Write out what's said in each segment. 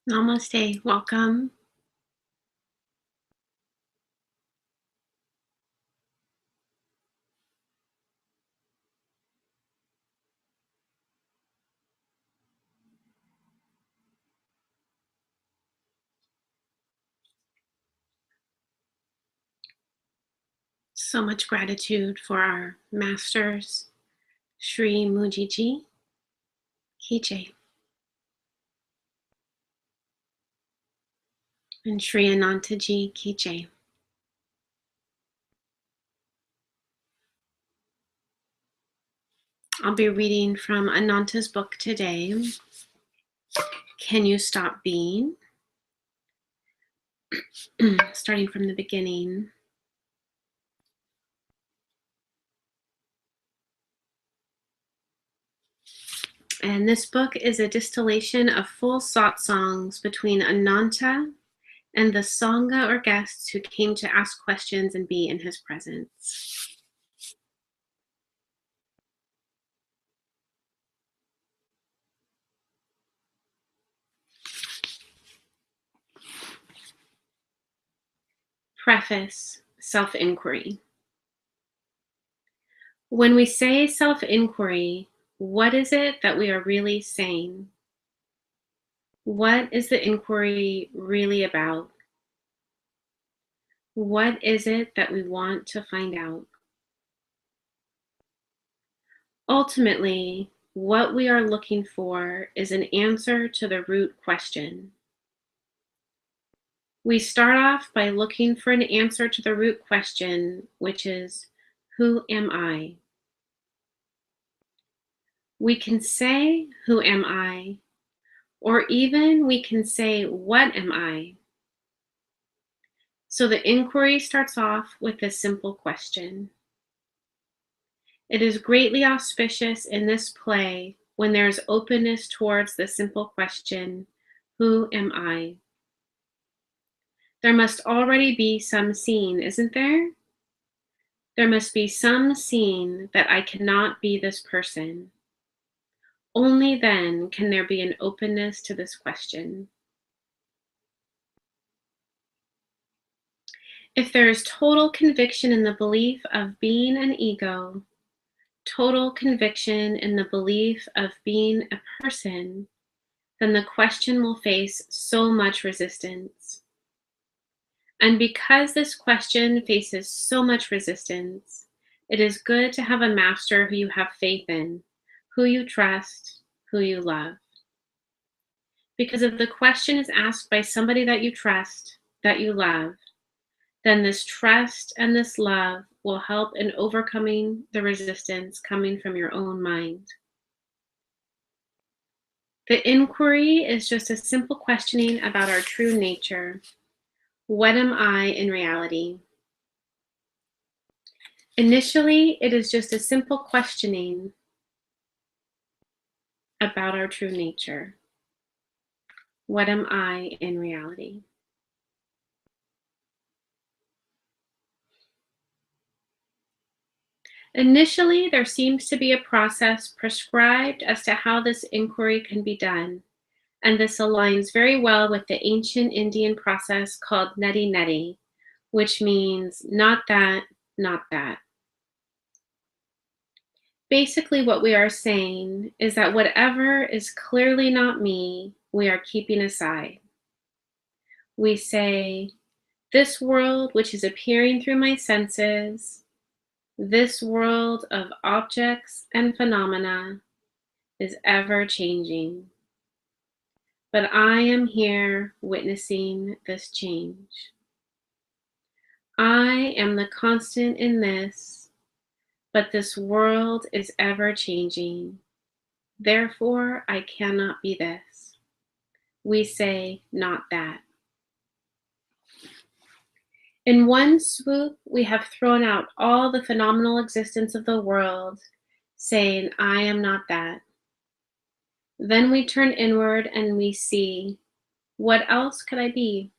Namaste. Welcome. So much gratitude for our masters, Sri Mujiji Kije and Sri Ananta Ji Kije. I'll be reading from Ananta's book today, Can You Stop Being? Starting from the beginning. And this book is a distillation of full satsangs between Ananta and the Sangha or guests who came to ask questions and be in his presence. Preface, self-inquiry. When we say self-inquiry, what is it that we are really saying? What is the inquiry really about? What is it that we want to find out? Ultimately, what we are looking for is an answer to the root question. We start off by looking for an answer to the root question, which is, who am I? We can say, who am I? Or even we can say, what am I? So the inquiry starts off with a simple question. It is greatly auspicious in this play when there is openness towards the simple question, who am I? There must already be some scene, isn't there? There must be some scene that I cannot be this person. Only then can there be an openness to this question. If there is total conviction in the belief of being an ego, total conviction in the belief of being a person, then the question will face so much resistance. And because this question faces so much resistance, it is good to have a master who you have faith in, who you trust, who you love. Because if the question is asked by somebody that you trust, that you love, then this trust and this love will help in overcoming the resistance coming from your own mind. The inquiry is just a simple questioning about our true nature. What am I in reality? Initially, it is just a simple questioning about our true nature. What am I in reality? Initially, there seems to be a process prescribed as to how this inquiry can be done, and this aligns very well with the ancient Indian process called neti neti, which means not that, not that. Basically, what we are saying is that whatever is clearly not me, we are keeping aside. We say, this world which is appearing through my senses, this world of objects and phenomena is ever changing. But I am here witnessing this change. I am the constant in this, but this world is ever changing. Therefore, I cannot be this. We say, not that. In one swoop, we have thrown out all the phenomenal existence of the world, saying, I am not that. Then we turn inward and we see, what else could I be?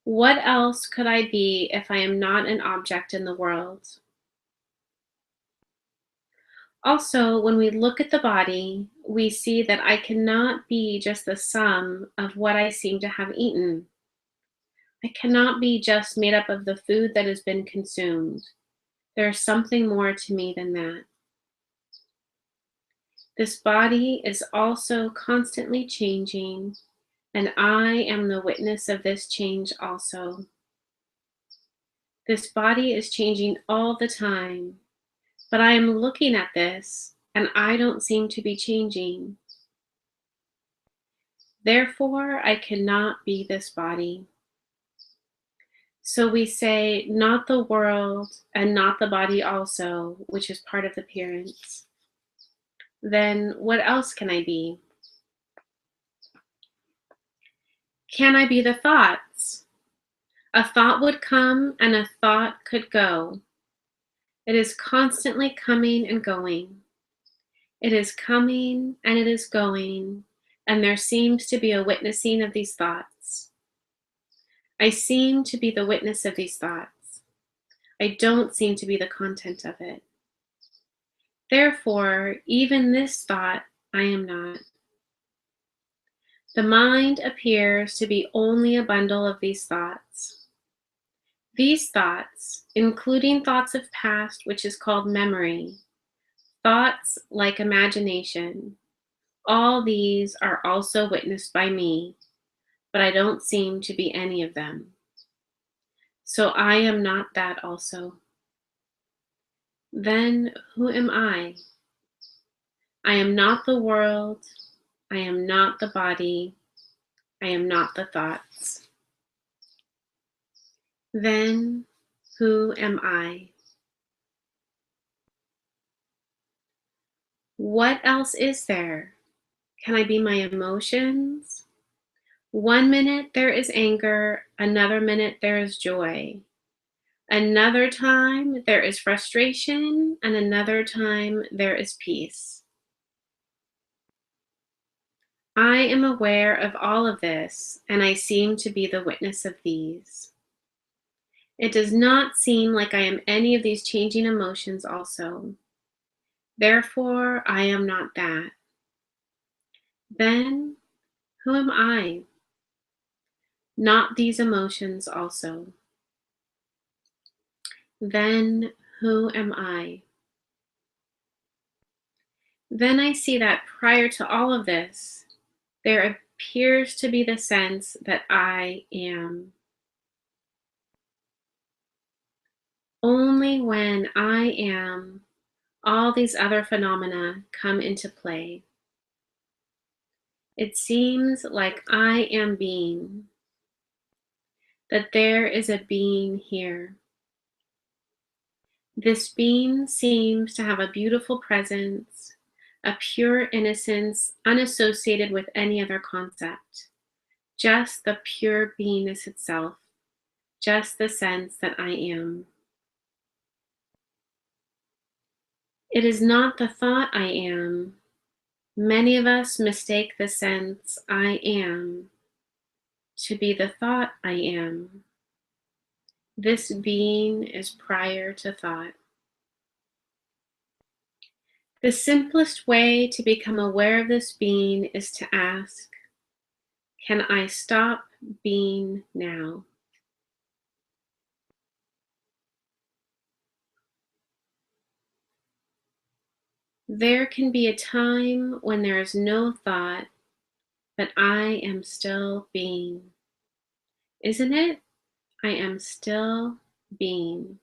What else could I be if I am not an object in the world? Also, when we look at the body, we see that I cannot be just the sum of what I seem to have eaten. I cannot be just made up of the food that has been consumed. There is something more to me than that. This body is also constantly changing, and I am the witness of this change also. This body is changing all the time, but I am looking at this and I don't seem to be changing. Therefore, I cannot be this body. So we say, not the world and not the body also, which is part of the appearance. Then what else can I be? Can I be the thoughts? A thought would come and a thought could go. It is constantly coming and going. It is coming and it is going, and there seems to be a witnessing of these thoughts. I seem to be the witness of these thoughts. I don't seem to be the content of it. Therefore, even this thought, I am not. The mind appears to be only a bundle of these thoughts. These thoughts, including thoughts of past, which is called memory, thoughts like imagination, all these are also witnessed by me, but I don't seem to be any of them. So I am not that also. Then who am I? I am not the world. I am not the body. I am not the thoughts. Then who am I? What else is there? Can I be my emotions? One minute there is anger, another minute there is joy. Another time there is frustration, and another time there is peace. I am aware of all of this, and I seem to be the witness of these. It does not seem like I am any of these changing emotions also. Therefore, I am not that. Then, who am I? Not these emotions also. Then, who am I? Then I see that prior to all of this, there appears to be the sense that I am. Only when I am, all these other phenomena come into play. It seems like I am being, that there is a being here. This being seems to have a beautiful presence, a pure innocence unassociated with any other concept, just the pure beingness itself, just the sense that I am. It is not the thought I am. Many of us mistake the sense I am to be the thought I am. This being is prior to thought. The simplest way to become aware of this being is to ask, can I stop being now? There can be a time when there is no thought, but I am still being. Isn't it? I am still being.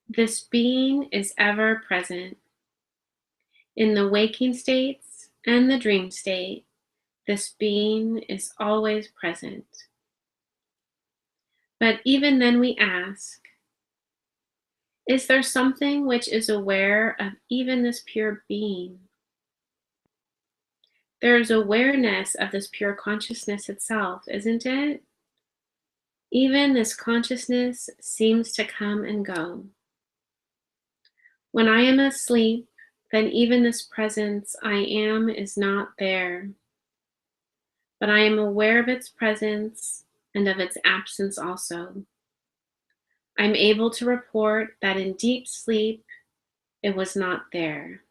This being is ever present. In the waking states and the dream state, this being is always present. But even then we ask, is there something which is aware of even this pure being? There is awareness of this pure consciousness itself, isn't it? Even this consciousness seems to come and go. When I am asleep, then even this presence I am is not there. But I am aware of its presence and of its absence also. I'm able to report that in deep sleep, It was not there.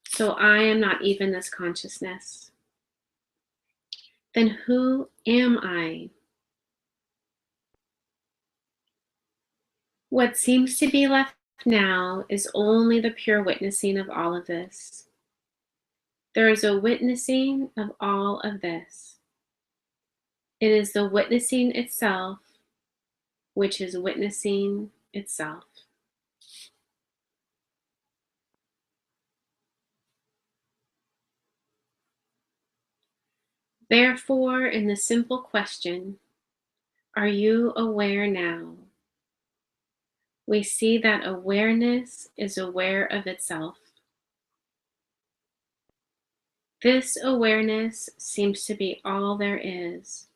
So I am not even this consciousness. Then who am I? What seems to be left now is only the pure witnessing of all of this. There is a witnessing of all of this. It is the witnessing itself, which is witnessing itself. Therefore, in the simple question, are you aware now? We see that awareness is aware of itself. This awareness seems to be all there is,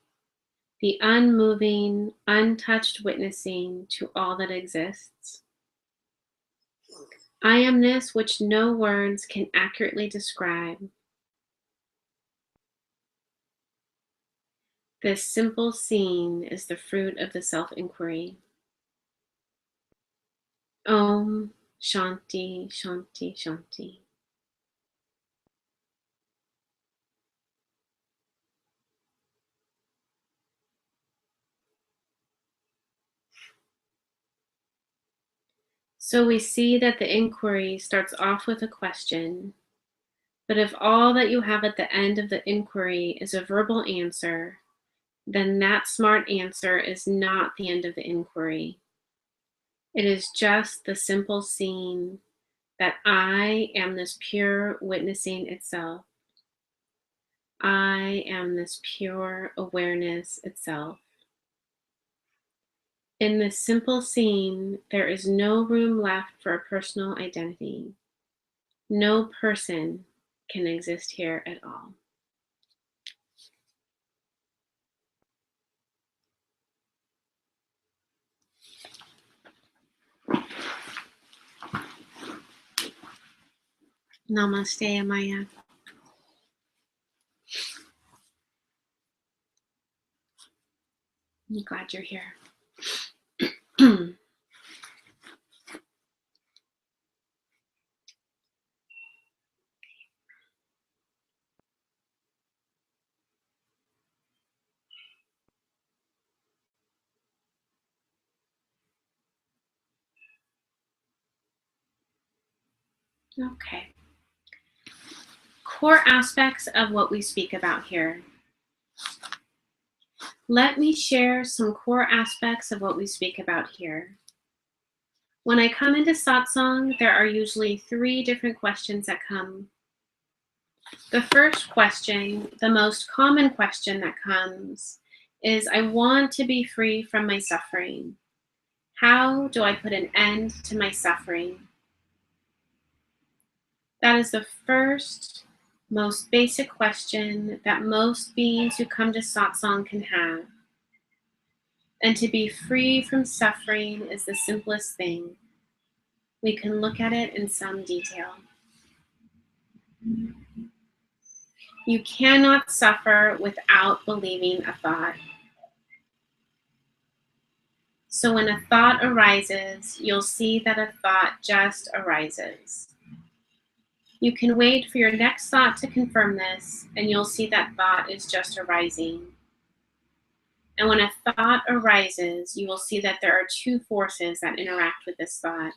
the unmoving, untouched witnessing to all that exists. I amness which no words can accurately describe. This simple seeing is the fruit of the self-inquiry. Om Shanti, Shanti, Shanti. So we see that the inquiry starts off with a question, but if all that you have at the end of the inquiry is a verbal answer, then that smart answer is not the end of the inquiry. It is just the simple seeing that I am this pure witnessing itself. I am this pure awareness itself. In this simple seeing, there is no room left for a personal identity. No person can exist here at all. Namaste, Amaya. I'm glad you're here. Okay. Core aspects of what we speak about here. Let me share some core aspects of what we speak about here. When I come into satsang, there are usually 3 different questions that come. The first question, the most common question that comes, is I want to be free from my suffering. How do I put an end to my suffering? That is the first, most basic question that most beings who come to satsang can have. And to be free from suffering is the simplest thing. We can look at it in some detail. You cannot suffer without believing a thought. So when a thought arises, you'll see that a thought just arises. You can wait for your next thought to confirm this, and you'll see that thought is just arising. And when a thought arises, you will see that there are 2 forces that interact with this thought.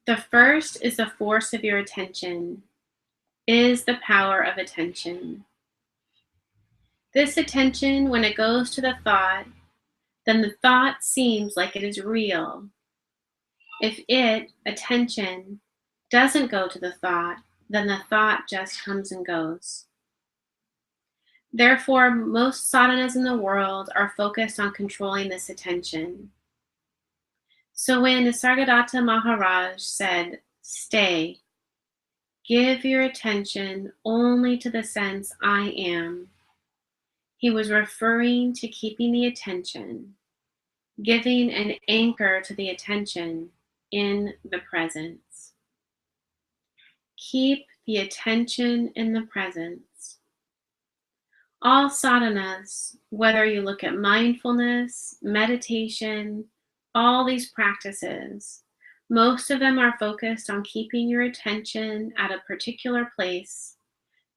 The first is the force of your attention, is the power of attention. This attention, when it goes to the thought, then the thought seems like it is real. If it, attention, doesn't go to the thought, then the thought just comes and goes. Therefore, most sadhanas in the world are focused on controlling this attention. So when Nisargadatta Maharaj said, stay, give your attention only to the sense I am, he was referring to keeping the attention, giving an anchor to the attention in the presence. Keep the attention in the presence. All sadhanas, whether you look at mindfulness, meditation, All these practices, most of them are focused on keeping your attention at a particular place,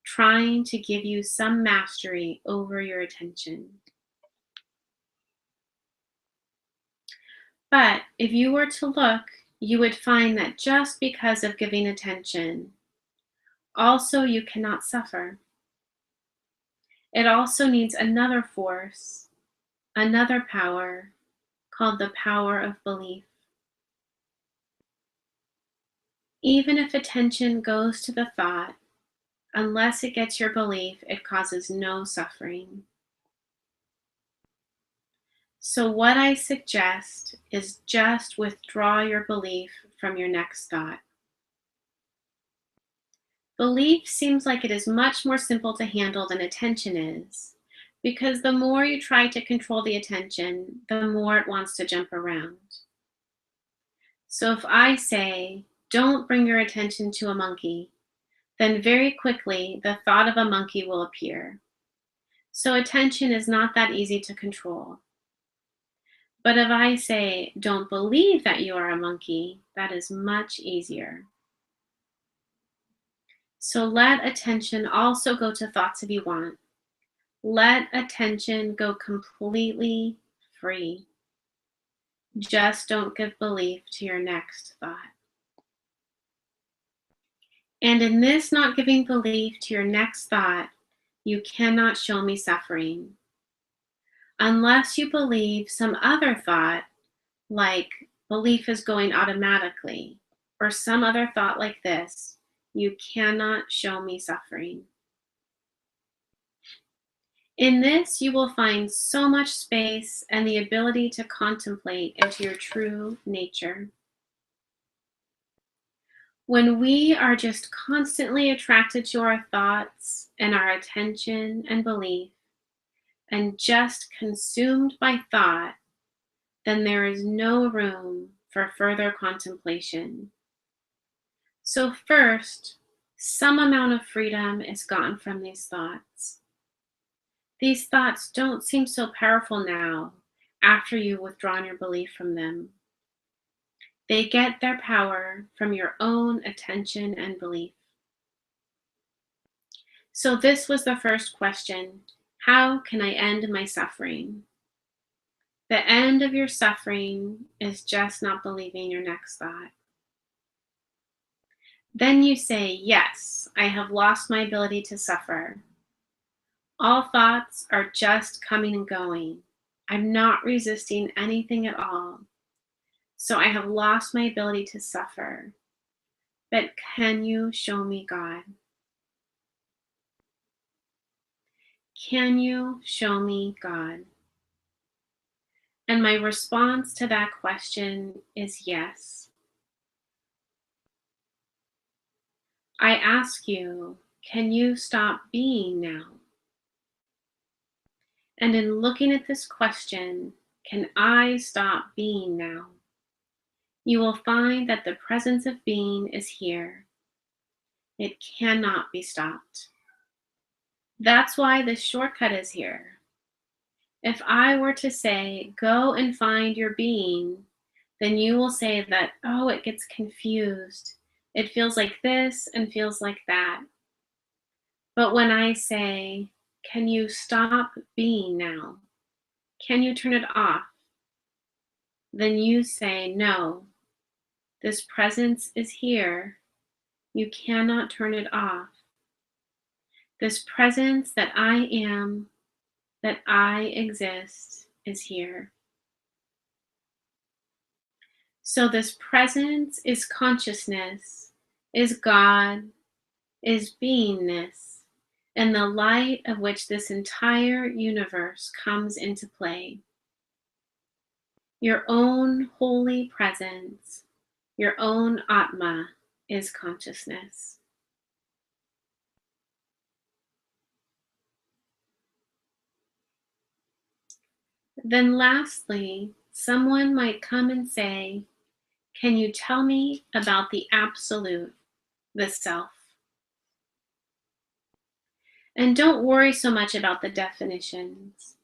trying to give you some mastery over your attention. But if you were to look, you would find that just because of giving attention, also you cannot suffer. It also needs another force, another power, called the power of belief. Even if attention goes to the thought, unless it gets your belief, it causes no suffering. So what I suggest is just withdraw your belief from your next thought. Belief seems like it is much more simple to handle than attention is, because the more you try to control the attention, the more it wants to jump around. So if I say, don't bring your attention to a monkey, then very quickly the thought of a monkey will appear. So attention is not that easy to control. But if I say, don't believe that you are a monkey, that is much easier. So let attention also go to thoughts if you want. Let attention go completely free. Just don't give belief to your next thought. And in this not giving belief to your next thought, you cannot show me suffering. Unless you believe some other thought, like belief is going automatically, or some other thought like this, you cannot show me suffering. In this, you will find so much space and the ability to contemplate into your true nature. When we are just constantly attracted to our thoughts and our attention and belief, and just consumed by thought, then there is no room for further contemplation. So first, some amount of freedom is gotten from these thoughts. These thoughts don't seem so powerful now after you've withdrawn your belief from them. They get their power from your own attention and belief. So this was the first question. How can I end my suffering? The end of your suffering is just not believing your next thought. Then you say, yes, I have lost my ability to suffer. All thoughts are just coming and going. I'm not resisting anything at all. So I have lost my ability to suffer. But can you show me God? Can you show me God? And my response to that question is yes. I ask you, can you stop being now? And in looking at this question, can I stop being now? You will find that the presence of being is here. It cannot be stopped. That's why this shortcut is here. If I were to say, go and find your being, then you will say that, oh, it gets confused. It feels like this and feels like that. But when I say, can you stop being now? Can you turn it off? Then you say, no, this presence is here. You cannot turn it off. This presence that I am, that I exist, is here. So this presence is consciousness, is God, is beingness, and the light of which this entire universe comes into play. Your own holy presence, your own Atma, is consciousness. Then lastly, someone might come and say, can you tell me about the absolute, the self? And don't worry so much about the definitions.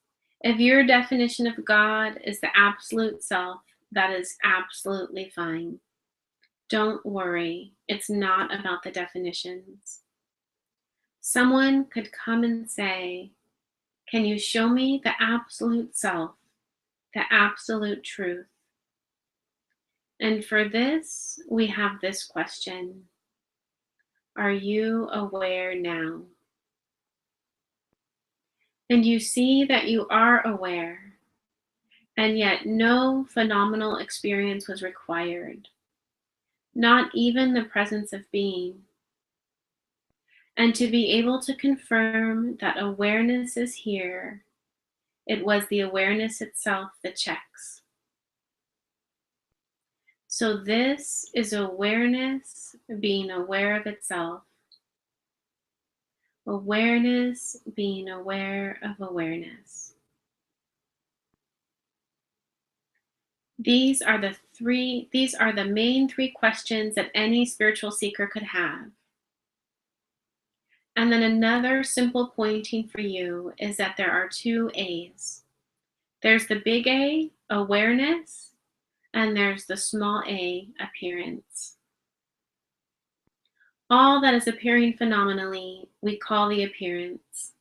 If your definition of God is the absolute self, That is absolutely fine. Don't worry, it's not about the definitions. Someone could come and say, can you show me the absolute self, the absolute truth? And for this, we have this question. Are you aware now? And you see that you are aware, and yet no phenomenal experience was required, not even the presence of being. And to be able to confirm that awareness is here, it was the awareness itself that checks. So this is awareness being aware of itself. Awareness being aware of awareness. These are the main three questions that any spiritual seeker could have. And then another simple pointing for you is that there are two A's. There's the big A, awareness, and there's the small a, appearance. All that is appearing phenomenally, we call the appearance.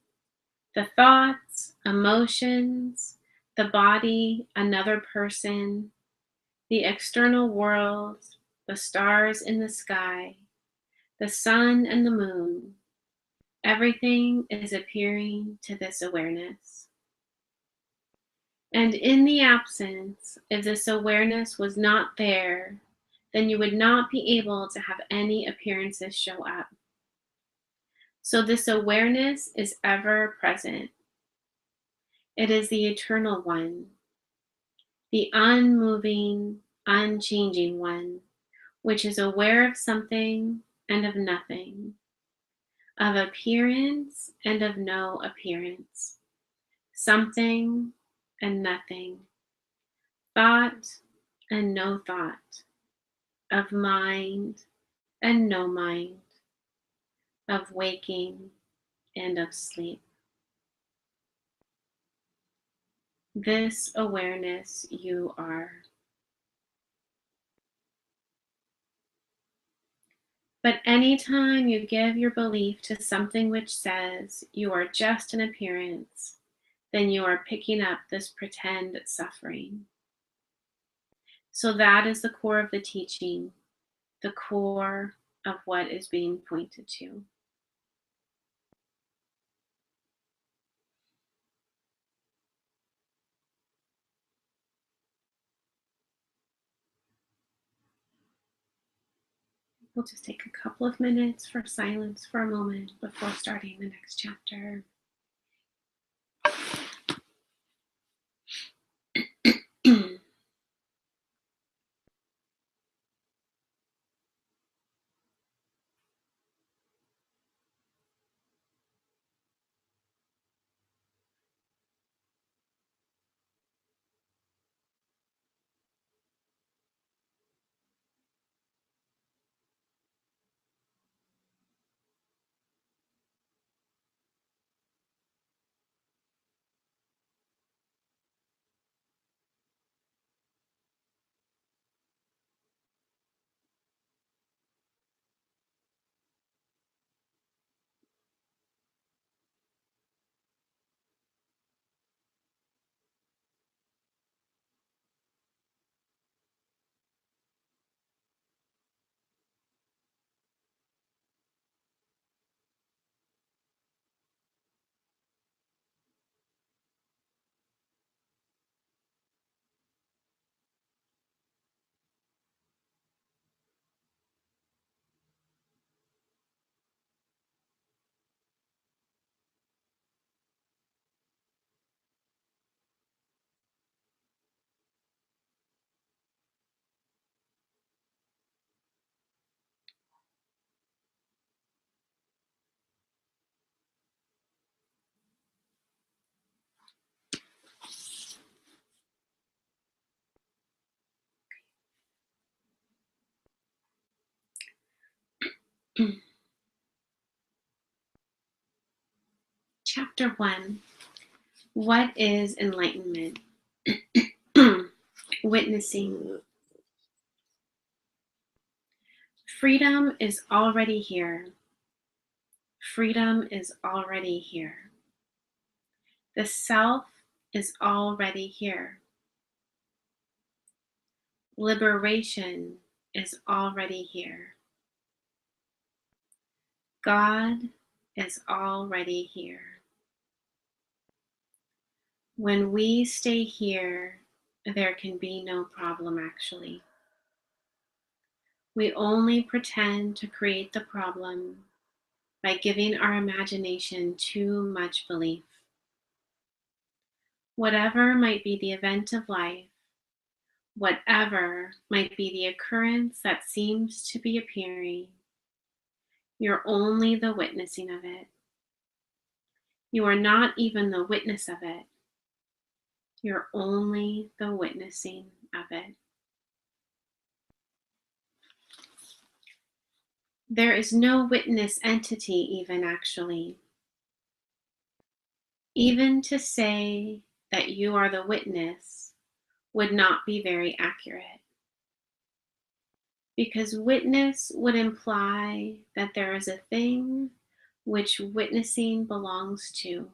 The thoughts, emotions, the body, another person, the external world, the stars in the sky, the sun and the moon, everything is appearing to this awareness. And in the absence, if this awareness was not there, then you would not be able to have any appearances show up. So this awareness is ever present. It is the eternal one, the unmoving, unchanging one, which is aware of something and of nothing, of appearance and of no appearance, something and nothing, thought and no thought, of mind and no mind, of waking and of sleep. This awareness you are. But anytime you give your belief to something which says you are just an appearance, then you are picking up this pretend suffering. So that is the core of the teaching, the core of what is being pointed to. We'll just take a couple of minutes for silence for a moment before starting the next chapter. Chapter 1. What is enlightenment? Witnessing. Freedom is already here. Freedom is already here. The self is already here. Liberation is already here. God is already here. When we stay here, there can be no problem actually. We only pretend to create the problem by giving our imagination too much belief. Whatever might be the event of life, whatever might be the occurrence that seems to be appearing, you're only the witnessing of it. You are not even the witness of it. You're only the witnessing of it. There is no witness entity even actually. Even to say that you are the witness would not be very accurate. Because witness would imply that there is a thing which witnessing belongs to,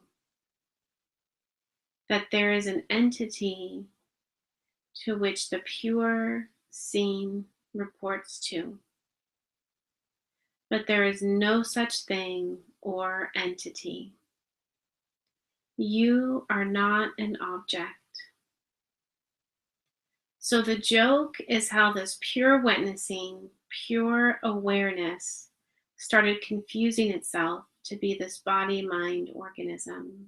that there is an entity to which the pure seen reports to. But there is no such thing or entity. You are not an object. So the joke is how this pure witnessing, pure awareness started confusing itself to be this body-mind organism.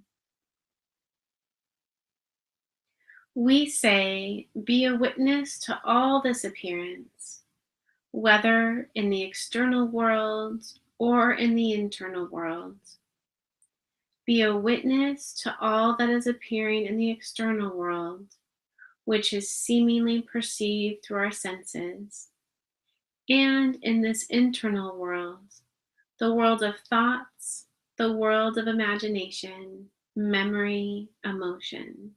We say, be a witness to all this appearance, whether in the external world or in the internal world. Be a witness to all that is appearing in the external world, which is seemingly perceived through our senses, and in this internal world, the world of thoughts, the world of imagination, memory, emotion.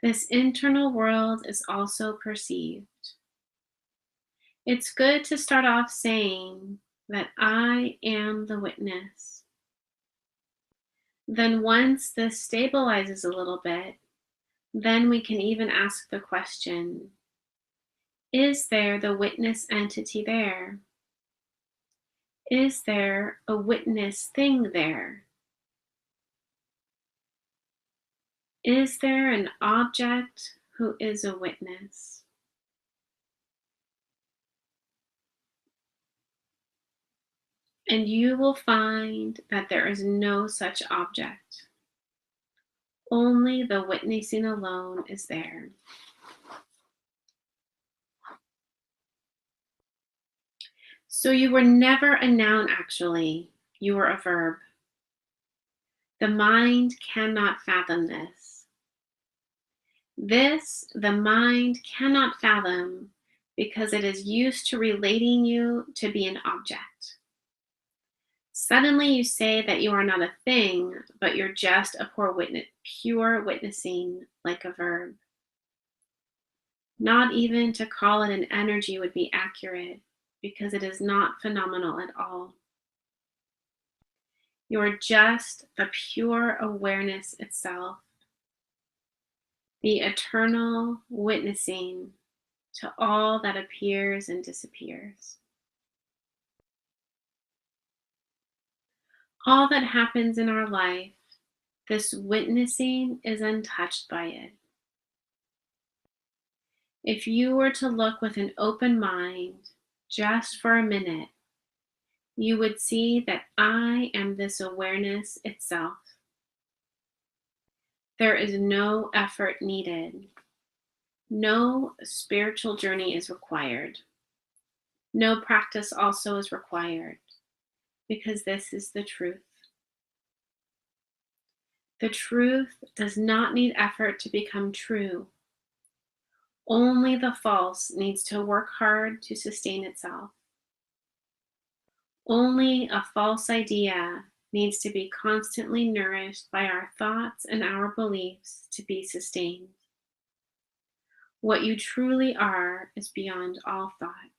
This internal world is also perceived. It's good to start off saying that I am the witness. Then once this stabilizes a little bit, then we can even ask the question, is there the witness entity there? Is there a witness thing there? Is there an object who is a witness? And you will find that there is no such object. Only the witnessing alone is there. So you were never a noun actually, you were a verb. The mind cannot fathom this. This, the mind cannot fathom because it is used to relating you to be an object. Suddenly you say that you are not a thing, but you're just a pure witnessing like a verb. Not even to call it an energy would be accurate because it is not phenomenal at all. You are just the pure awareness itself, the eternal witnessing to all that appears and disappears. All that happens in our life, this witnessing is untouched by it. If you were to look with an open mind just for a minute, you would see that I am this awareness itself. There is no effort needed. No spiritual journey is required. No practice also is required, because this is the truth. The truth does not need effort to become true. Only the false needs to work hard to sustain itself. Only a false idea needs to be constantly nourished by our thoughts and our beliefs to be sustained. What you truly are is beyond all thought.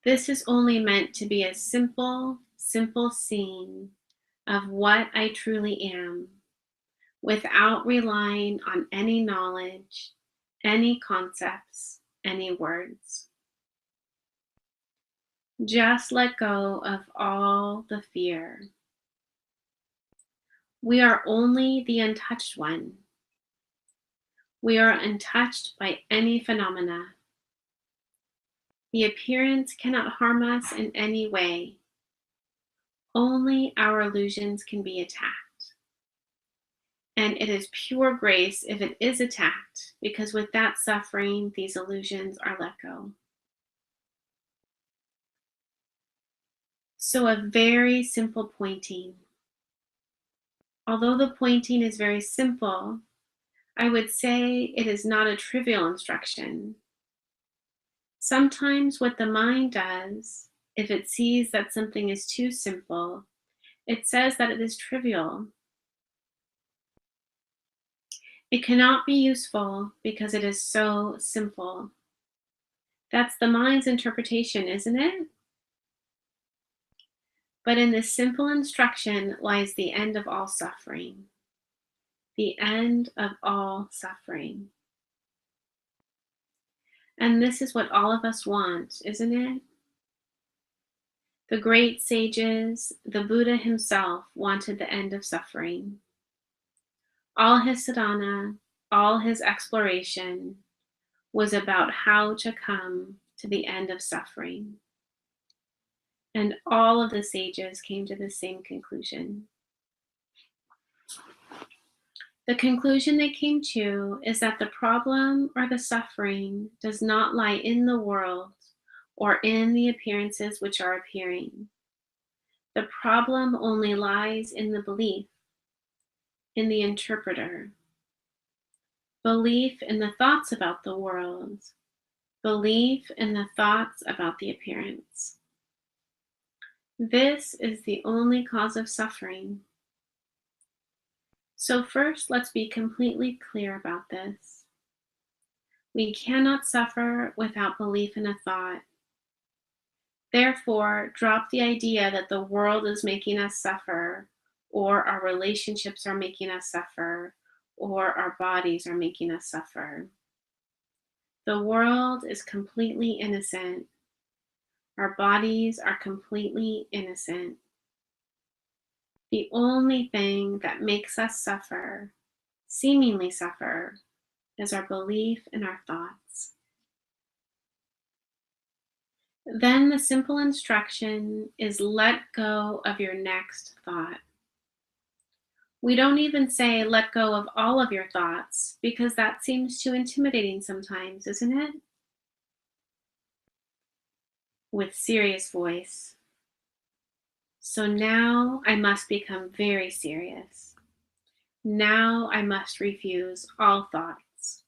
This is only meant to be a simple, simple scene of what I truly am, without relying on any knowledge, any concepts, any words. Just let go of all the fear. We are only the untouched one. We are untouched by any phenomena. The appearance cannot harm us in any way. Only our illusions can be attacked. And it is pure grace if it is attacked, because with that suffering, these illusions are let go. So a very simple pointing. Although the pointing is very simple, I would say it is not a trivial instruction. Sometimes what the mind does, if it sees that something is too simple, it says that it is trivial. It cannot be useful because it is so simple. That's the mind's interpretation, isn't it? But in this simple instruction lies the end of all suffering. The end of all suffering. And this is what all of us want, isn't it? The great sages, the Buddha himself, wanted the end of suffering. All his sadhana, all his exploration was about how to come to the end of suffering. And all of the sages came to the same conclusion. The conclusion they came to is that the problem or the suffering does not lie in the world or in the appearances which are appearing. The problem only lies in the belief, in the interpreter. Belief in the thoughts about the world, belief in the thoughts about the appearance. This is the only cause of suffering. So first, let's be completely clear about this. We cannot suffer without belief in a thought. Therefore, drop the idea that the world is making us suffer, or our relationships are making us suffer, or our bodies are making us suffer. The world is completely innocent. Our bodies are completely innocent. The only thing that makes us suffer, seemingly suffer, is our belief in our thoughts. Then the simple instruction is let go of your next thought. We don't even say let go of all of your thoughts, because that seems too intimidating sometimes, isn't it? With serious voice. So now I must become very serious. Now I must refuse all thoughts.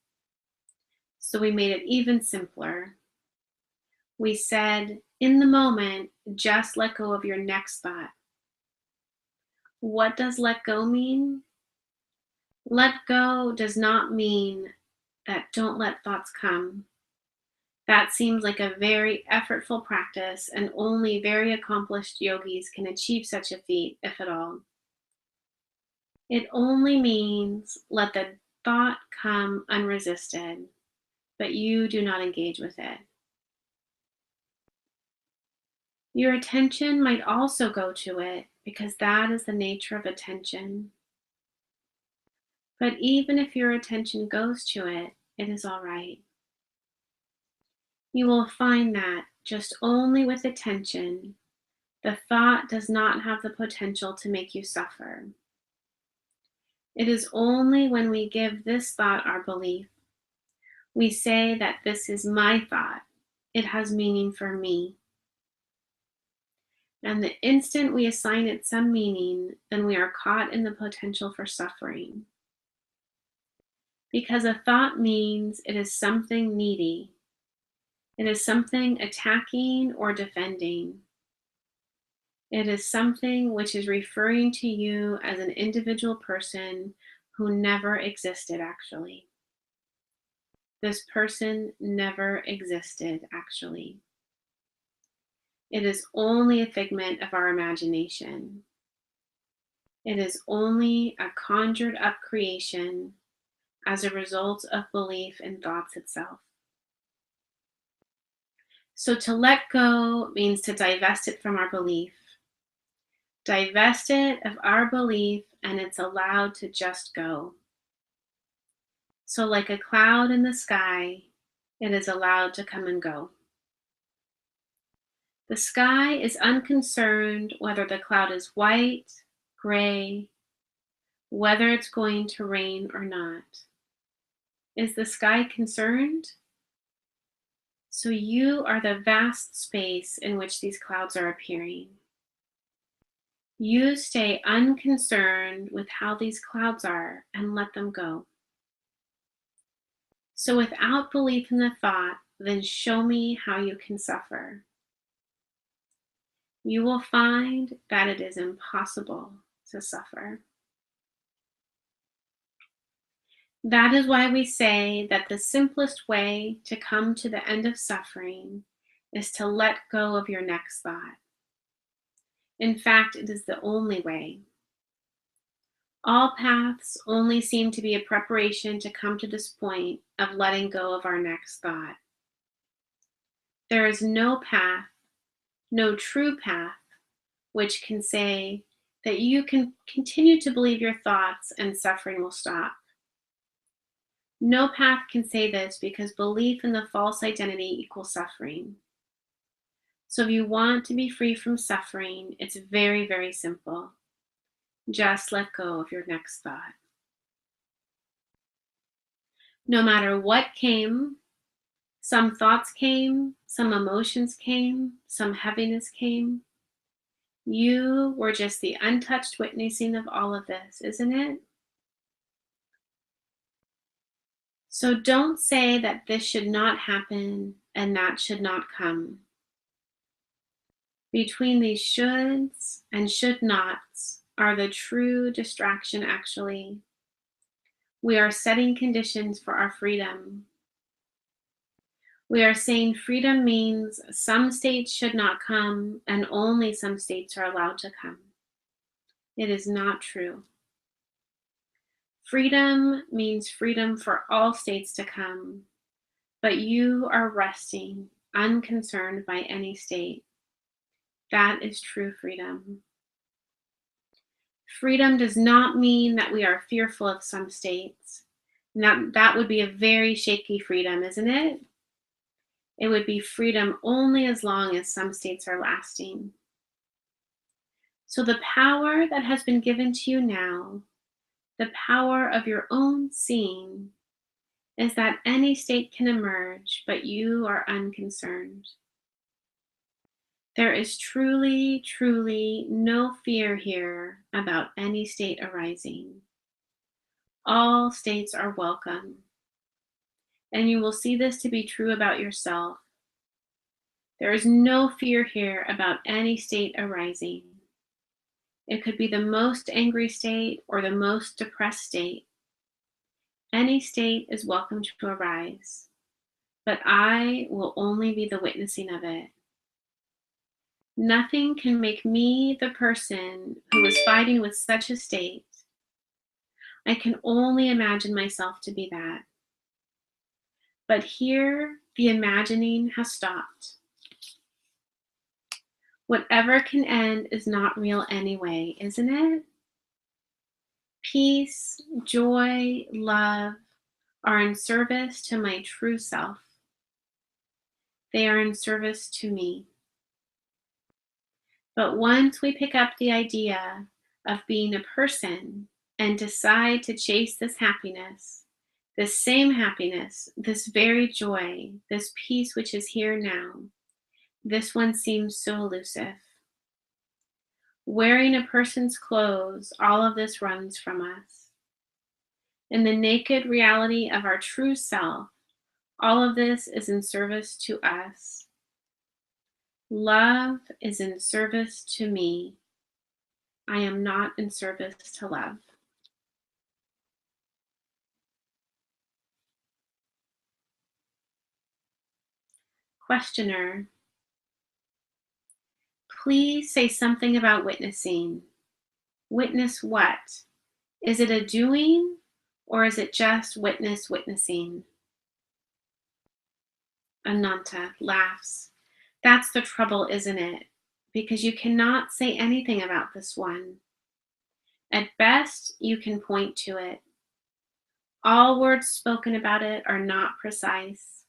So we made it even simpler. We said, in the moment, just let go of your next thought. What does let go mean? Let go does not mean that don't let thoughts come. That seems like a very effortful practice, and only very accomplished yogis can achieve such a feat, if at all. It only means let the thought come unresisted, but you do not engage with it. Your attention might also go to it, because that is the nature of attention. But even if your attention goes to it, it is all right. You will find that just only with attention, the thought does not have the potential to make you suffer. It is only when we give this thought our belief, we say that this is my thought, it has meaning for me. And the instant we assign it some meaning, then we are caught in the potential for suffering. Because a thought means it is something needy. It is something attacking or defending. It is something which is referring to you as an individual person who never existed actually. This person never existed actually. It is only a figment of our imagination. It is only a conjured up creation as a result of belief in thoughts itself. So to let go means to divest it from our belief. Divest it of our belief, and it's allowed to just go. So like a cloud in the sky, it is allowed to come and go. The sky is unconcerned whether the cloud is white, gray, whether it's going to rain or not. Is the sky concerned? So you are the vast space in which these clouds are appearing. You stay unconcerned with how these clouds are and let them go. So without belief in the thought, then show me how you can suffer. You will find that it is impossible to suffer. That is why we say that the simplest way to come to the end of suffering is to let go of your next thought. In fact, it is the only way. All paths only seem to be a preparation to come to this point of letting go of our next thought. There is no path, no true path, which can say that you can continue to believe your thoughts and suffering will stop. No path can say this because belief in the false identity equals suffering. So if you want to be free from suffering, it's very, very simple. Just let go of your next thought. No matter what came, some thoughts came, some emotions came, some heaviness came. You were just the untouched witnessing of all of this, isn't it? So don't say that this should not happen and that should not come. Between these shoulds and should nots are the true distraction actually. We are setting conditions for our freedom. We are saying freedom means some states should not come and only some states are allowed to come. It is not true. Freedom means freedom for all states to come, but you are resting, unconcerned by any state. That is true freedom. Freedom does not mean that we are fearful of some states. That would be a very shaky freedom, isn't it? It would be freedom only as long as some states are lasting. So the power that has been given to you now, the power of your own seeing, is that any state can emerge, but you are unconcerned. There is truly, truly no fear here about any state arising. All states are welcome. And you will see this to be true about yourself. There is no fear here about any state arising. It could be the most angry state or the most depressed state. Any state is welcome to arise, but I will only be the witnessing of it. Nothing can make me the person who is fighting with such a state. I can only imagine myself to be that. But here, the imagining has stopped. Whatever can end is not real anyway, isn't it? Peace, joy, love are in service to my true self. They are in service to me. But once we pick up the idea of being a person and decide to chase this happiness, this same happiness, this very joy, this peace which is here now, this one seems so elusive. Wearing a person's clothes, all of this runs from us. In the naked reality of our true self, all of this is in service to us. Love is in service to me. I am not in service to love. Questioner, please say something about witnessing. Witness what? Is it a doing, or is it just witnessing? Ananta laughs. That's the trouble, isn't it? Because you cannot say anything about this one. At best, you can point to it. All words spoken about it are not precise.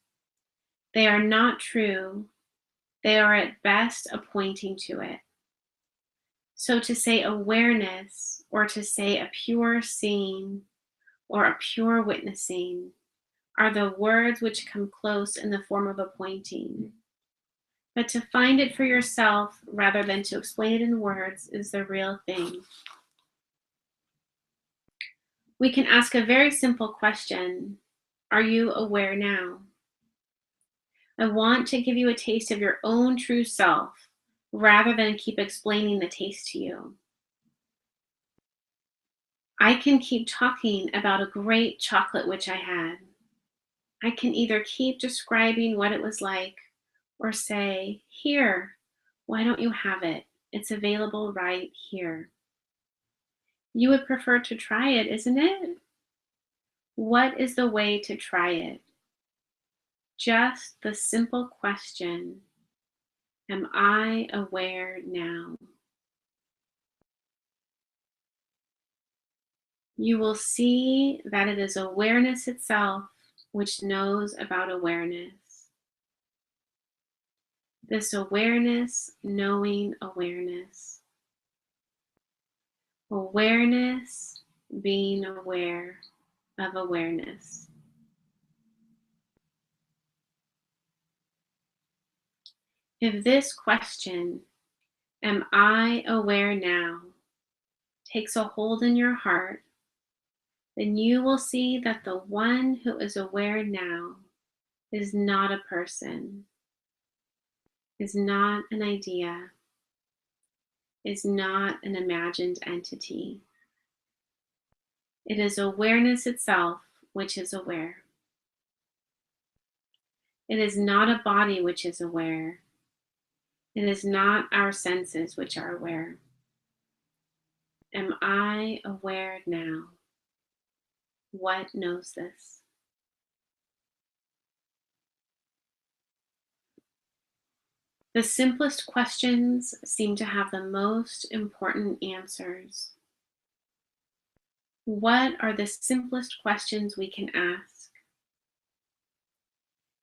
They are not true. They are at best a pointing to it. So to say awareness, or to say a pure seeing, or a pure witnessing, are the words which come close in the form of a pointing. But to find it for yourself, rather than to explain it in words, is the real thing. We can ask a very simple question. Are you aware now? I want to give you a taste of your own true self, rather than keep explaining the taste to you. I can keep talking about a great chocolate which I had. I can either keep describing what it was like, or say, here, why don't you have it? It's available right here. You would prefer to try it, isn't it? What is the way to try it? Just the simple question, am I aware now? You will see that it is awareness itself which knows about awareness. This awareness knowing awareness. Awareness being aware of awareness. If this question, am I aware now, takes a hold in your heart, then you will see that the one who is aware now is not a person, is not an idea, is not an imagined entity. It is awareness itself which is aware. It is not a body which is aware. It is not our senses which are aware. Am I aware now? What knows this? The simplest questions seem to have the most important answers. What are the simplest questions we can ask?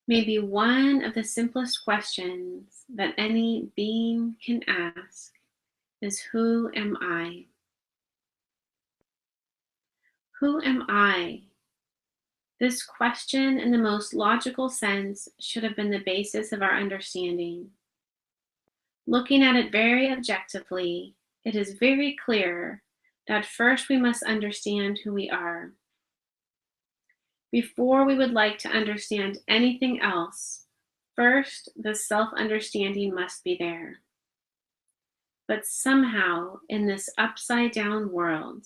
Maybe one of the simplest questions that any being can ask is, who am I? Who am I? This question, in the most logical sense, should have been the basis of our understanding. Looking at it very objectively, it is very clear that first we must understand who we are. Before we would like to understand anything else, first the self-understanding must be there. But somehow, in this upside-down world,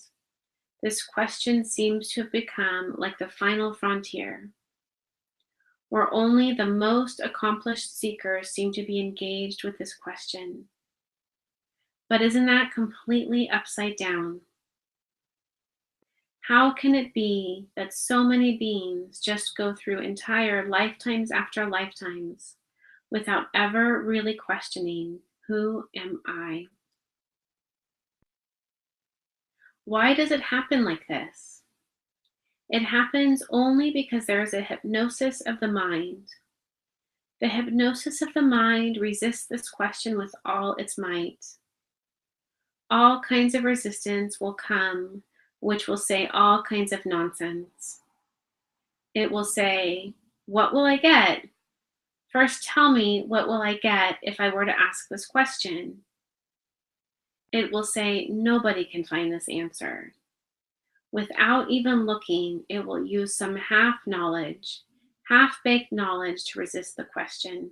this question seems to have become like the final frontier, where only the most accomplished seekers seem to be engaged with this question. But isn't that completely upside down? How can it be that so many beings just go through entire lifetimes after lifetimes without ever really questioning, who am I? Why does it happen like this? It happens only because there is a hypnosis of the mind. The hypnosis of the mind resists this question with all its might. All kinds of resistance will come, which will say all kinds of nonsense. It will say, what will I get? First tell me, what will I get if I were to ask this question? It will say, nobody can find this answer. Without even looking, it will use some half-knowledge, half-baked knowledge to resist the question.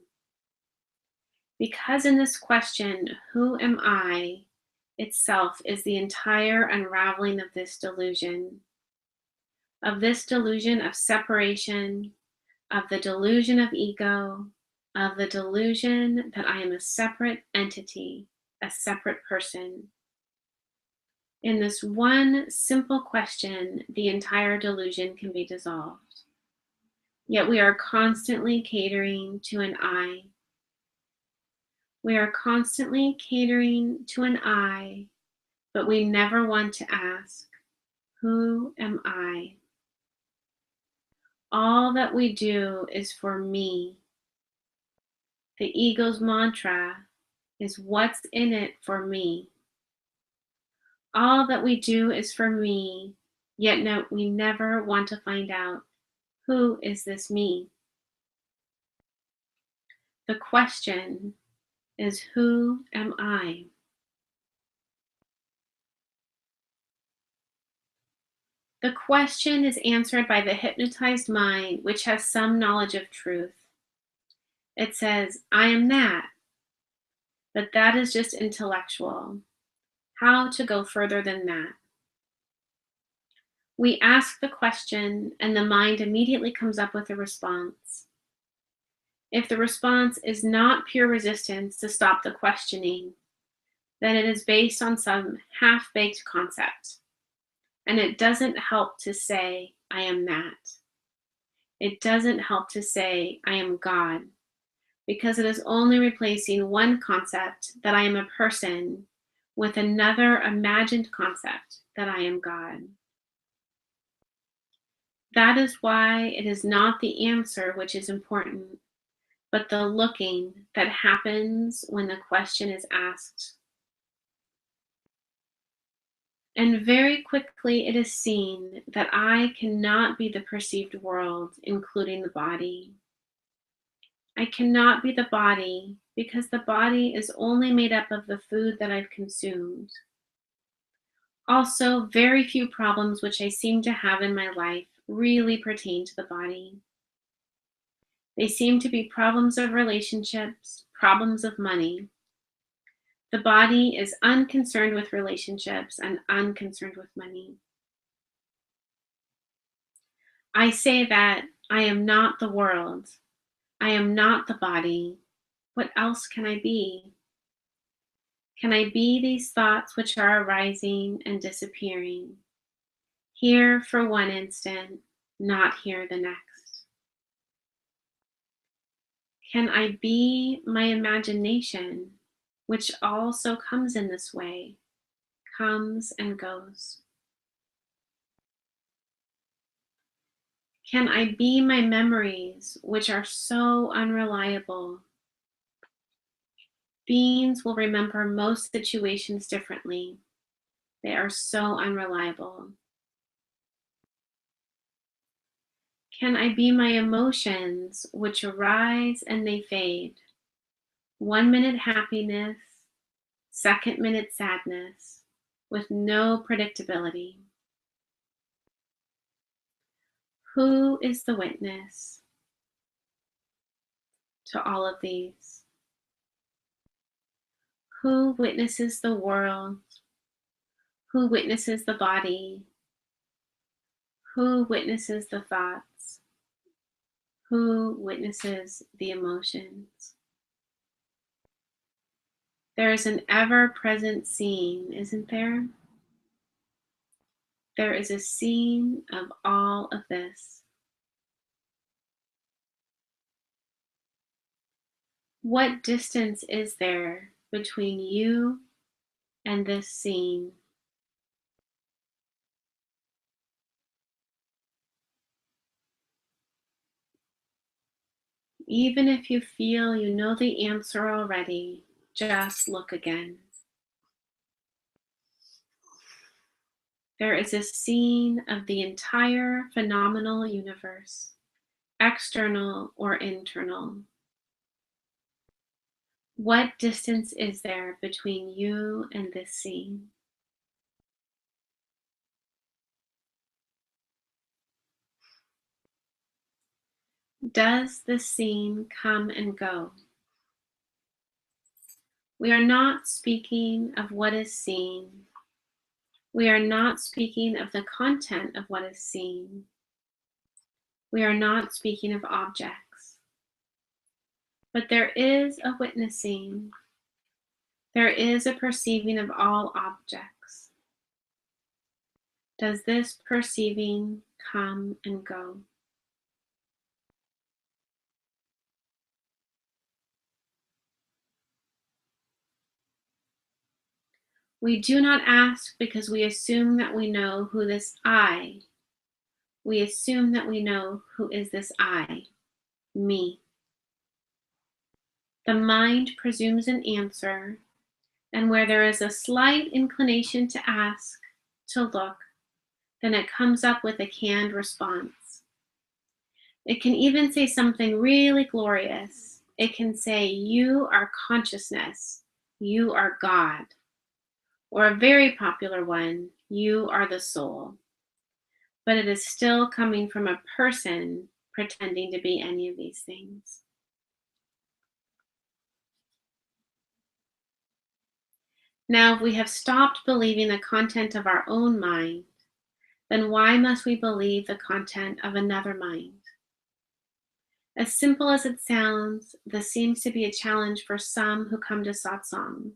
Because in this question, who am I, itself is the entire unraveling of this delusion of separation, of the delusion of ego, of the delusion that I am a separate entity, a separate person. In this one simple question, the entire delusion can be dissolved. Yet we are constantly catering to an I. We are constantly catering to an I, but we never want to ask, who am I? All that we do is for me. The ego's mantra is what's in it for me. All that we do is for me, yet no, we never want to find out, who is this me? The question is, who am I? The question is answered by the hypnotized mind, which has some knowledge of truth. It says, I am that, but that is just intellectual. How to go further than that? We ask the question, and the mind immediately comes up with a response. If the response is not pure resistance to stop the questioning, then it is based on some half-baked concept. And it doesn't help to say, I am that. It doesn't help to say, I am God, because it is only replacing one concept, that I am a person, with another imagined concept, that I am God. That is why it is not the answer which is important, but the looking that happens when the question is asked. And very quickly it is seen that I cannot be the perceived world, including the body. I cannot be the body because the body is only made up of the food that I've consumed. Also, very few problems which I seem to have in my life really pertain to the body. They seem to be problems of relationships, problems of money. The body is unconcerned with relationships and unconcerned with money. I say that I am not the world. I am not the body. What else can I be? Can I be these thoughts which are arising and disappearing? Here for one instant, not here the next. Can I be my imagination, which also comes in this way, comes and goes? Can I be my memories, which are so unreliable? Beings will remember most situations differently. They are so unreliable. Can I be my emotions, which arise and they fade? 1 minute happiness, second minute sadness, with no predictability. Who is the witness to all of these? Who witnesses the world? Who witnesses the body? Who witnesses the thoughts? Who witnesses the emotions? There is an ever-present scene, isn't there? There is a scene of all of this. What distance is there between you and this scene? Even if you feel you know the answer already, just look again. There is a scene of the entire phenomenal universe, external or internal. What distance is there between you and this scene? Does the scene come and go? We are not speaking of what is seen. We are not speaking of the content of what is seen. We are not speaking of objects. But there is a witnessing. There is a perceiving of all objects. Does this perceiving come and go? We do not ask because we assume that we know who this I. We assume that we know who is this I, me. The mind presumes an answer, and where there is a slight inclination to ask, to look, then it comes up with a canned response. It can even say something really glorious. It can say, "You are consciousness. You are God." Or a very popular one, "You are the soul." But it is still coming from a person pretending to be any of these things. Now, if we have stopped believing the content of our own mind, then why must we believe the content of another mind? As simple as it sounds, this seems to be a challenge for some who come to satsang,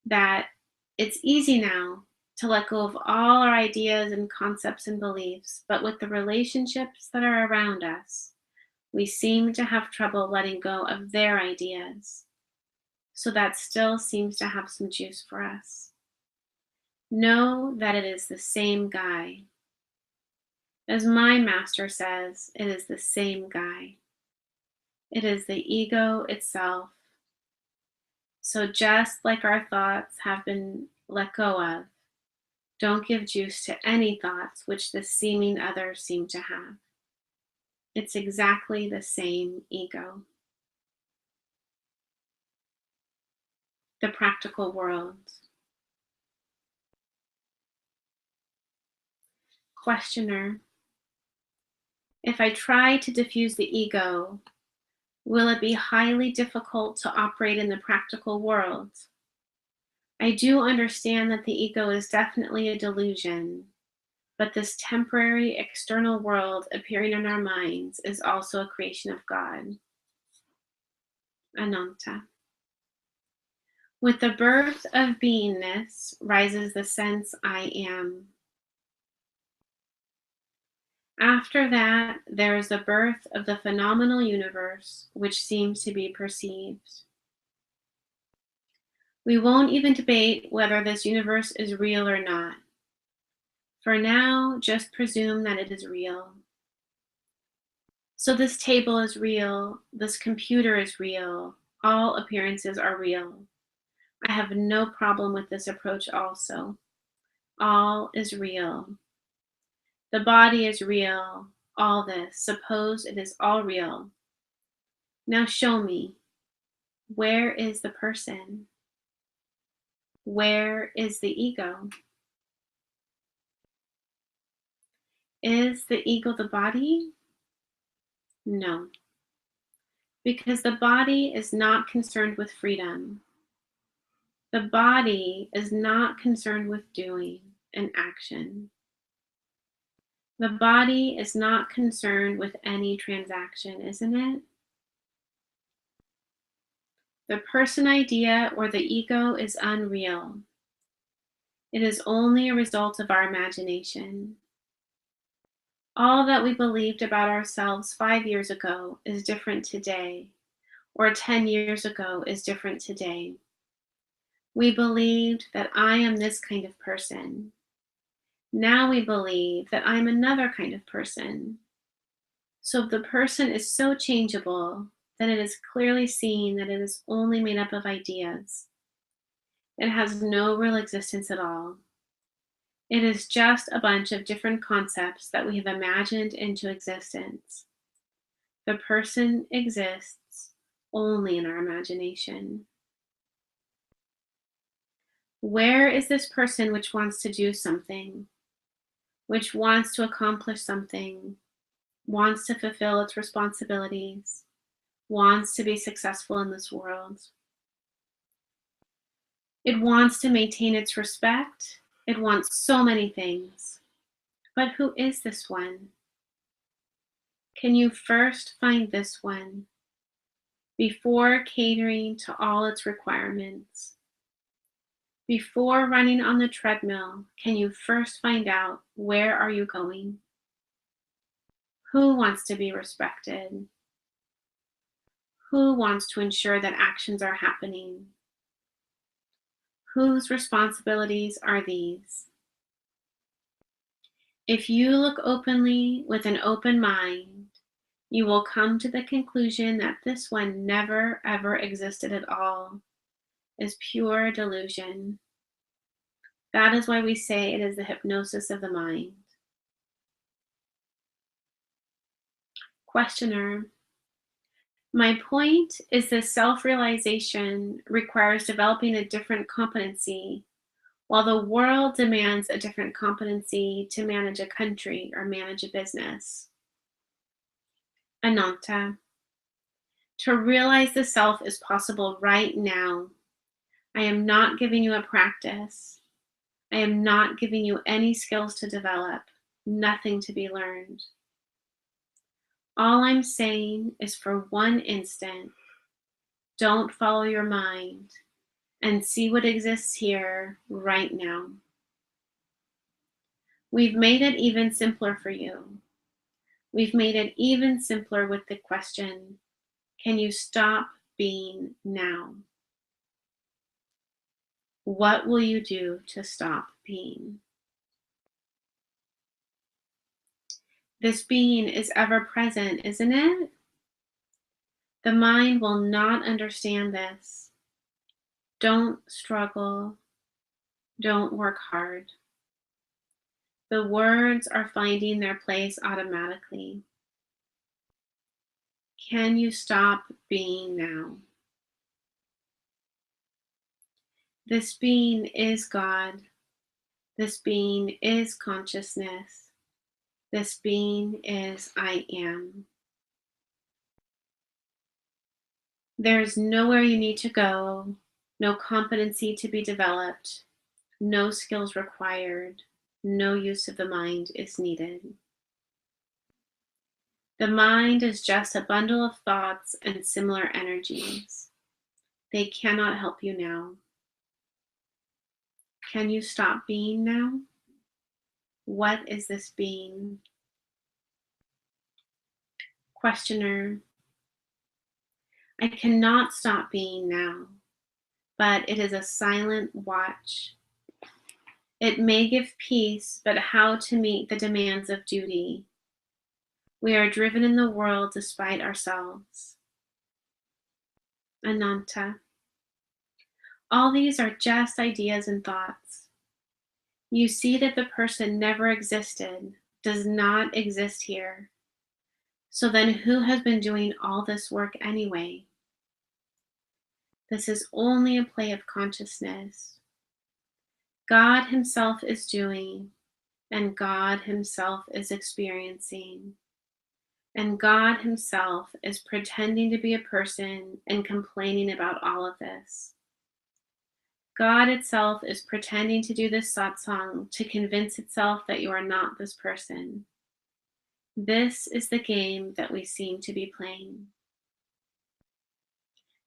that it's easy now to let go of all our ideas and concepts and beliefs, but with the relationships that are around us, we seem to have trouble letting go of their ideas. So that still seems to have some juice for us. Know that it is the same guy. As my master says, it is the same guy. It is the ego itself. So just like our thoughts have been let go of, don't give juice to any thoughts which the seeming others seem to have. It's exactly the same ego. The practical world. Questioner. If I try to diffuse the ego, will it be highly difficult to operate in the practical world? I do understand that the ego is definitely a delusion, but this temporary external world appearing in our minds is also a creation of God. Ananta. With the birth of beingness rises the sense I am. After that, there is the birth of the phenomenal universe, which seems to be perceived. We won't even debate whether this universe is real or not. For now, just presume that it is real. So this table is real, this computer is real, all appearances are real. I have no problem with this approach also. All is real. The body is real, all this. Suppose it is all real. Now show me, where is the person? Where is the ego? Is the ego the body? No, because the body is not concerned with freedom. The body is not concerned with doing an action. The body is not concerned with any transaction, isn't it? The person idea or the ego is unreal. It is only a result of our imagination. All that we believed about ourselves 5 years ago is different today, or 10 years ago is different today. We believed that I am this kind of person. Now we believe that I'm another kind of person. So if the person is so changeable, then it is clearly seen that it is only made up of ideas. It has no real existence at all. It is just a bunch of different concepts that we have imagined into existence. The person exists only in our imagination. Where is this person which wants to do something, which wants to accomplish something, wants to fulfill its responsibilities, wants to be successful in this world? It wants to maintain its respect. It wants so many things. But who is this one? Can you first find this one? before catering to all its requirements. Before running on the treadmill, can you first find out where are you going? Who wants to be respected? Who wants to ensure that actions are happening? Whose responsibilities are these? If you look openly with an open mind, you will come to the conclusion that this one never ever existed at all, is pure delusion. That is why we say it is the hypnosis of the mind. Questioner: my point is that self-realization requires developing a different competency, while the world demands a different competency to manage a country or manage a business. Ananta: to realize the self is possible right now. I am not giving you a practice. I am not giving you any skills to develop, nothing to be learned. All I'm saying is for one instant, don't follow your mind and see what exists here right now. We've made it even simpler for you. We've made it even simpler with the question, can you stop being now? What will you do to stop being? This being is ever present, isn't it? The mind will not understand this. Don't struggle. Don't work hard. The words are finding their place automatically. Can you stop being now? This being is God. This being is consciousness. This being is I am. There's nowhere you need to go, no competency to be developed, no skills required, no use of the mind is needed. The mind is just a bundle of thoughts and similar energies. They cannot help you now. Can you stop being now? What is this being? Questioner: I cannot stop being now, but it is a silent watch. It may give peace, but how to meet the demands of duty? We are driven in the world despite ourselves. Ananta: all these are just ideas and thoughts. You see that the person never existed, does not exist here. So then who has been doing all this work anyway? This is only a play of consciousness. God himself is doing, and God himself is experiencing. And God himself is pretending to be a person and complaining about all of this. God itself is pretending to do this satsang to convince itself that you are not this person. This is the game that we seem to be playing.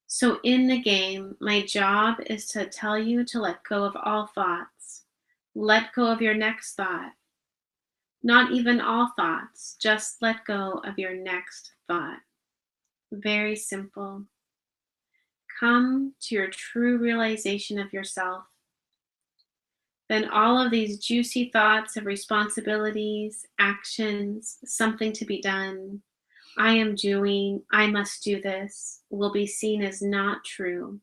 So in the game, my job is to tell you to let go of all thoughts. Let go of your next thought. Not even all thoughts, just let go of your next thought. Very simple. Come to your true realization of yourself. Then all of these juicy thoughts of responsibilities, actions, something to be done, I am doing, I must do this, will be seen as not true.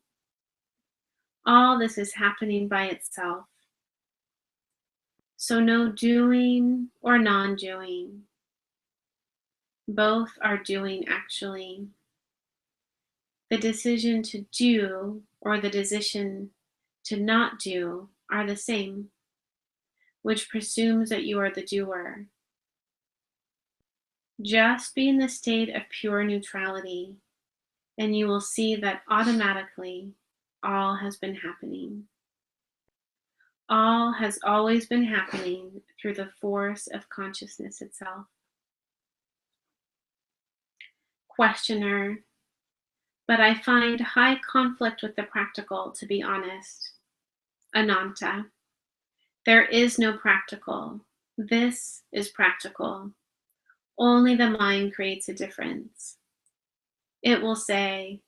All this is happening by itself. So no doing or non-doing. Both are doing actually. The decision to do or the decision to not do are the same, which presumes that you are the doer. Just be in the state of pure neutrality, and you will see that automatically all has been happening. All has always been happening through the force of consciousness itself. Questioner: but I find high conflict with the practical, to be honest. Ananta. There is no practical. This is practical. Only the mind creates a difference. It will say,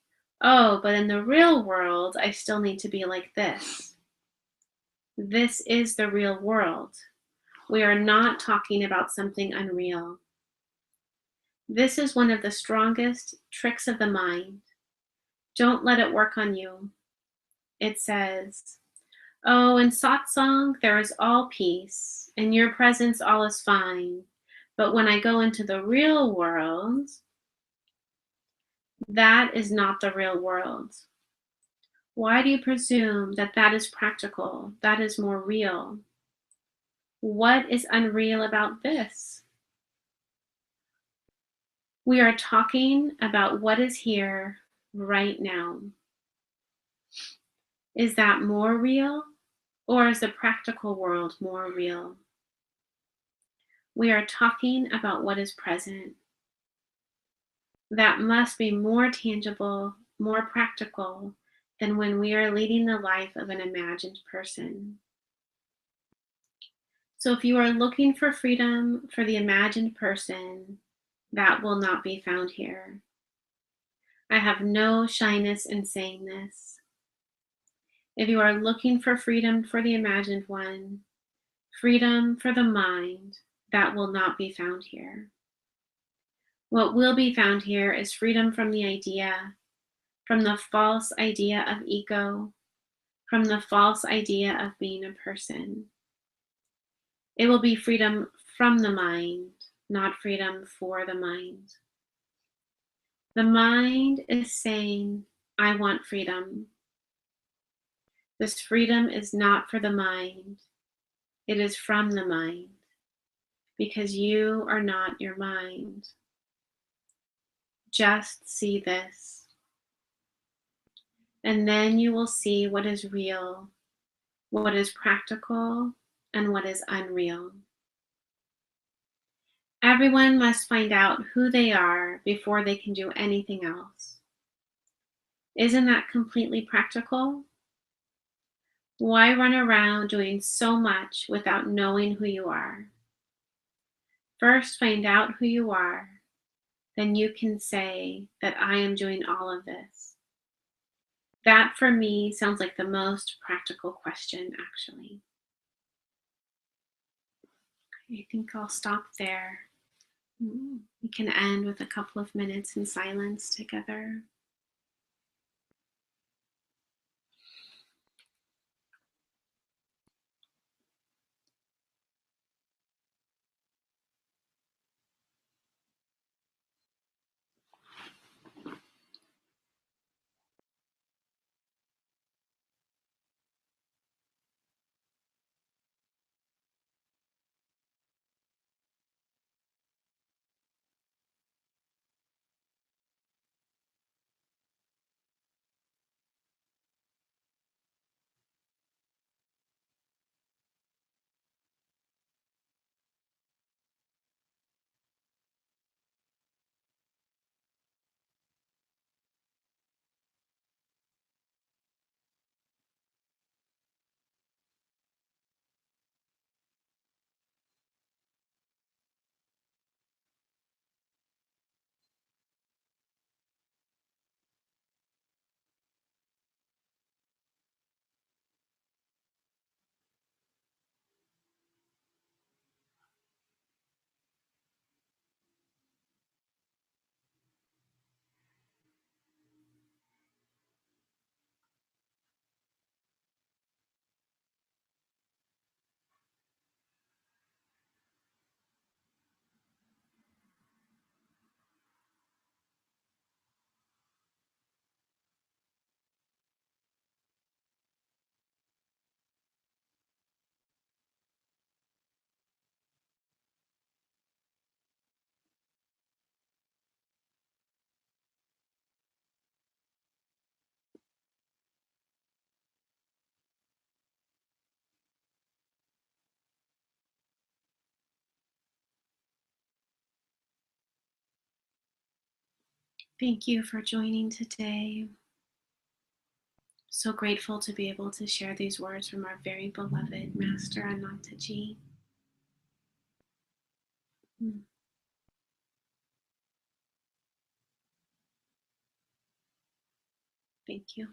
oh, but in the real world, I still need to be like this. This is the real world. We are not talking about something unreal. This is one of the strongest tricks of the mind. Don't let it work on you. It says, oh, in satsang, there is all peace. In your presence, all is fine. But when I go into the real world, that is not the real world. Why do you presume that that is practical? That is more real. What is unreal about this? We are talking about what is here right now. Is that more real, or is the practical world more real? We are talking about what is present. That must be more tangible, more practical than when we are leading the life of an imagined person. So if you are looking for freedom for the imagined person, that will not be found here. I have no shyness in saying this. If you are looking for freedom for the imagined one, freedom for the mind, that will not be found here. What will be found here is freedom from the idea, from the false idea of ego, from the false idea of being a person. It will be freedom from the mind, not freedom for the mind. The mind is saying, I want freedom. This freedom is not for the mind. It is from the mind, because you are not your mind. Just see this. And then you will see what is real, what is practical, and what is unreal. Everyone must find out who they are before they can do anything else. Isn't that completely practical? Why run around doing so much without knowing who you are? First, find out who you are. Then you can say that I am doing all of this. That for me sounds like the most practical question, actually. I think I'll stop there. We can end with a couple of minutes in silence together. Thank you for joining today. So grateful to be able to share these words from our very beloved Master Ananta ji. Thank you.